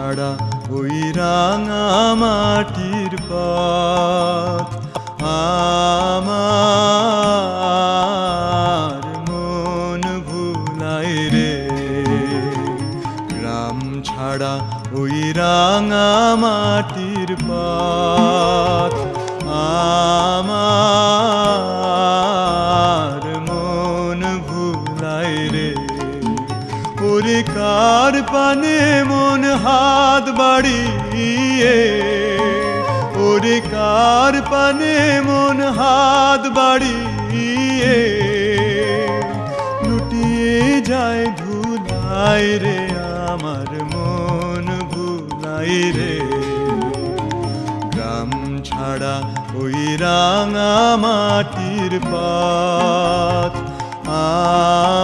ছাড়া ওই রাঙা মাটির পথ আমার মন ভুলায় রে। গ্রাম ছাড়া ওই রাঙা মাটির পথ আমার মন ভুলায় রে। ওরে কার পানে মন হাত বাড়িয়ে, ওরে কার পানে মন হাত বাড়িয়ে লুটিয়ে যায় ধুলায় রে। আমার মন ভুলায় রে। গ্রাম ছাড়া ওই রাঙা মাটির পথ আমার